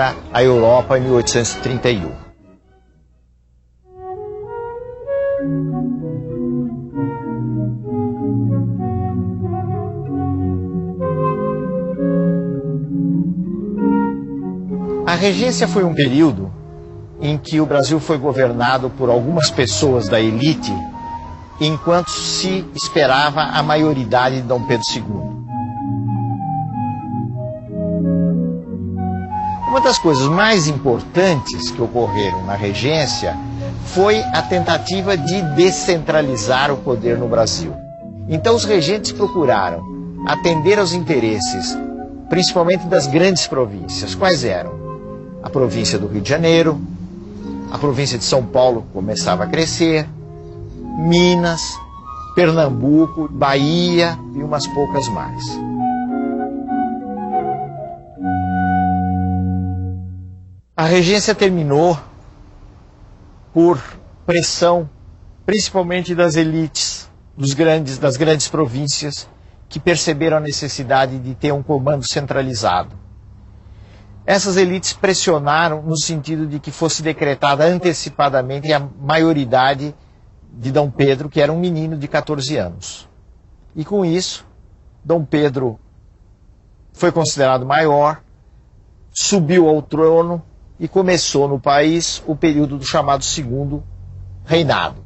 a Europa em 1831. A regência foi um período em que o Brasil foi governado por algumas pessoas da elite, enquanto se esperava a maioridade de Dom Pedro II. Uma das coisas mais importantes que ocorreram na regência foi a tentativa de descentralizar o poder no Brasil. Então os regentes procuraram atender aos interesses, principalmente das grandes províncias. Quais eram? A província do Rio de Janeiro, a província de São Paulo começava a crescer, Minas, Pernambuco, Bahia e umas poucas mais. A regência terminou por pressão, principalmente das elites, das grandes províncias, que perceberam a necessidade de ter um comando centralizado. Essas elites pressionaram no sentido de que fosse decretada antecipadamente a maioridade de Dom Pedro, que era um menino de 14 anos. E com isso, Dom Pedro foi considerado maior, subiu ao trono e começou no país o período do chamado Segundo Reinado.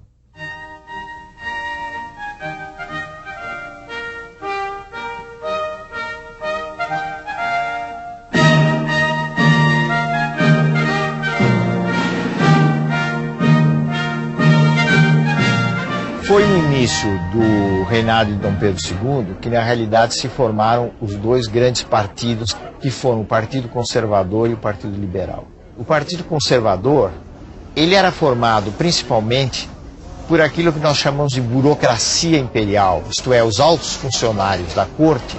Foi no início do reinado de Dom Pedro II que, na realidade, se formaram os dois grandes partidos, que foram o Partido Conservador e o Partido Liberal. O Partido Conservador, ele era formado principalmente por aquilo que nós chamamos de burocracia imperial, isto é, os altos funcionários da corte,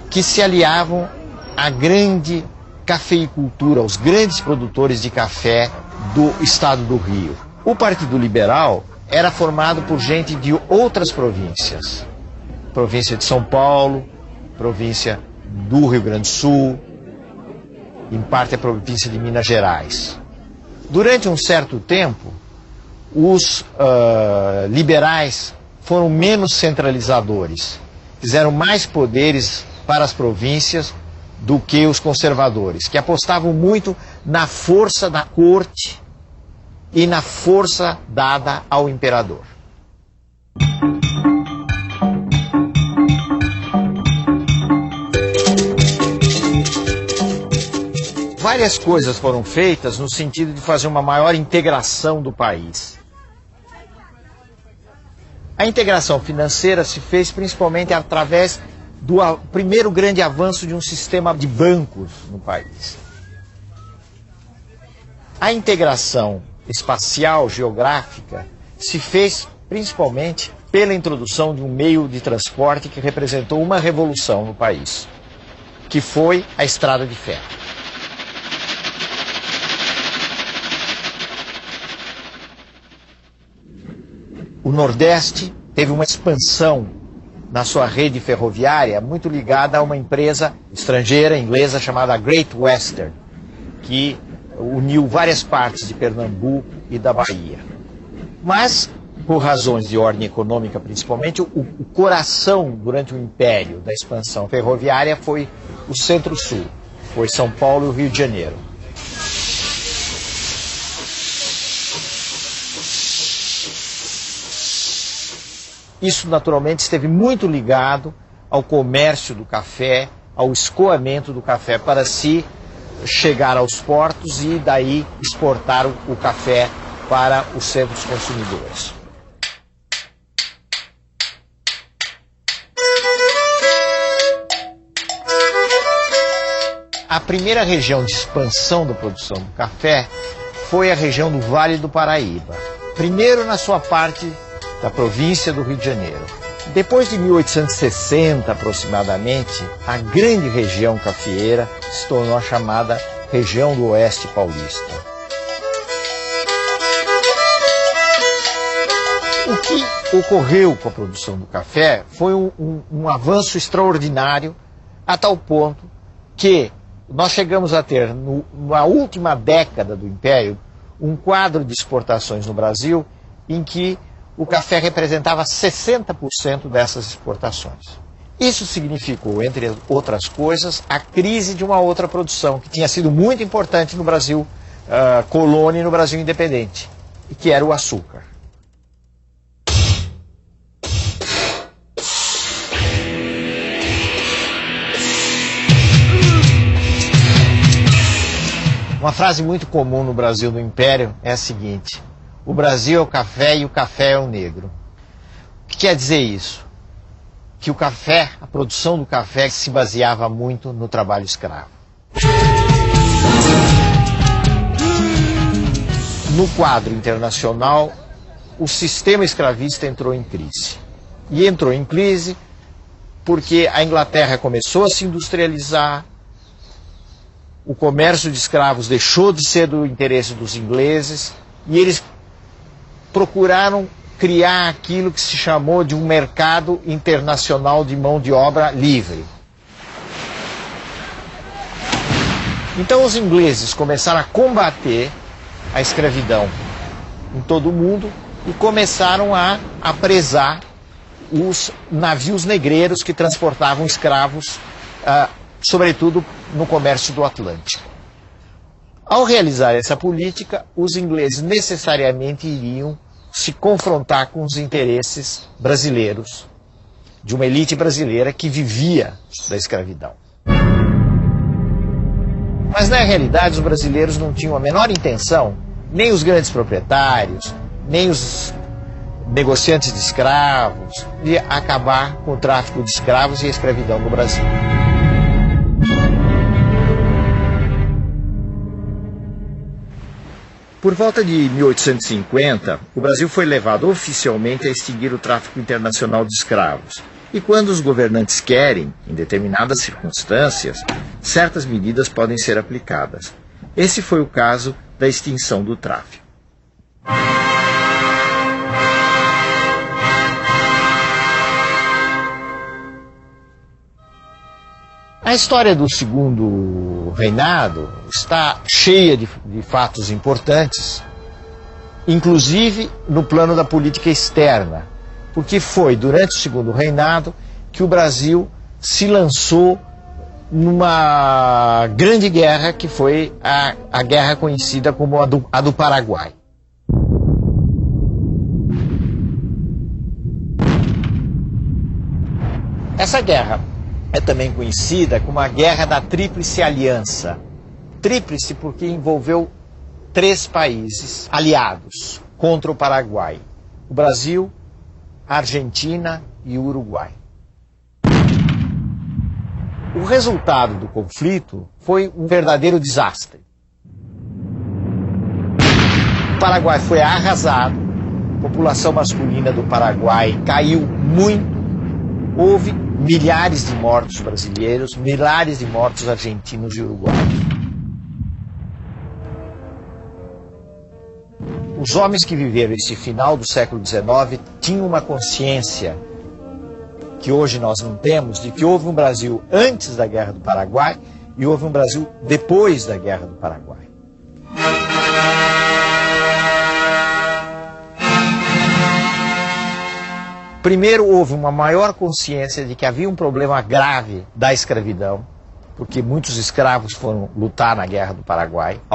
que se aliavam à grande cafeicultura, aos grandes produtores de café do estado do Rio. O Partido Liberal era formado por gente de outras províncias. Província de São Paulo, província do Rio Grande do Sul, em parte a província de Minas Gerais. Durante um certo tempo, os liberais foram menos centralizadores, fizeram mais poderes para as províncias do que os conservadores, que apostavam muito na força da corte e na força dada ao imperador. Várias coisas foram feitas no sentido de fazer uma maior integração do país. A integração financeira se fez principalmente através do primeiro grande avanço de um sistema de bancos no país. A integração espacial, geográfica, se fez principalmente pela introdução de um meio de transporte que representou uma revolução no país, que foi a estrada de ferro. O Nordeste teve uma expansão na sua rede ferroviária muito ligada a uma empresa estrangeira, inglesa, chamada Great Western, que uniu várias partes de Pernambuco e da Bahia. Mas, por razões de ordem econômica principalmente, o coração durante o império da expansão ferroviária foi o Centro-Sul, foi São Paulo e o Rio de Janeiro. Isso naturalmente esteve muito ligado ao comércio do café, ao escoamento do café para se chegar aos portos e daí exportar o café para os centros consumidores. A primeira região de expansão da produção do café foi a região do Vale do Paraíba. Primeiro na sua parte da província do Rio de Janeiro. Depois de 1860, aproximadamente, a grande região cafeeira se tornou a chamada região do Oeste Paulista. O que ocorreu com a produção do café foi um avanço extraordinário, a tal ponto que nós chegamos a ter, na última década do Império, um quadro de exportações no Brasil em que o café representava 60% dessas exportações. Isso significou, entre outras coisas, a crise de uma outra produção que tinha sido muito importante no Brasil colônia e no Brasil independente, e que era o açúcar. Uma frase muito comum no Brasil do Império é a seguinte: o Brasil é o café e o café é o negro. O que quer dizer isso? Que o café, a produção do café se baseava muito no trabalho escravo. No quadro internacional, o sistema escravista entrou em crise. E entrou em crise porque a Inglaterra começou a se industrializar, o comércio de escravos deixou de ser do interesse dos ingleses e eles procuraram criar aquilo que se chamou de um mercado internacional de mão de obra livre. Então os ingleses começaram a combater a escravidão em todo o mundo e começaram a apresar os navios negreiros que transportavam escravos, sobretudo no comércio do Atlântico. Ao realizar essa política, os ingleses necessariamente iriam se confrontar com os interesses brasileiros, de uma elite brasileira que vivia da escravidão. Mas na realidade os brasileiros não tinham a menor intenção, nem os grandes proprietários, nem os negociantes de escravos, de acabar com o tráfico de escravos e a escravidão no Brasil. Por volta de 1850, o Brasil foi levado oficialmente a extinguir o tráfico internacional de escravos. E quando os governantes querem, em determinadas circunstâncias, certas medidas podem ser aplicadas. Esse foi o caso da extinção do tráfico. A história do Segundo Reinado está cheia de fatos importantes, inclusive no plano da política externa, porque foi durante o Segundo Reinado que o Brasil se lançou numa grande guerra que foi a guerra conhecida como a do Paraguai. Essa guerra é também conhecida como a Guerra da Tríplice Aliança. Tríplice porque envolveu 3 países aliados contra o Paraguai: o Brasil, a Argentina e o Uruguai. O resultado do conflito foi um verdadeiro desastre. O Paraguai foi arrasado, a população masculina do Paraguai caiu muito, houve milhares de mortos brasileiros, milhares de mortos argentinos e uruguaios. Os homens que viveram esse final do século XIX tinham uma consciência que hoje nós não temos, de que houve um Brasil antes da Guerra do Paraguai e houve um Brasil depois da Guerra do Paraguai. Primeiro, houve uma maior consciência de que havia um problema grave da escravidão, porque muitos escravos foram lutar na Guerra do Paraguai.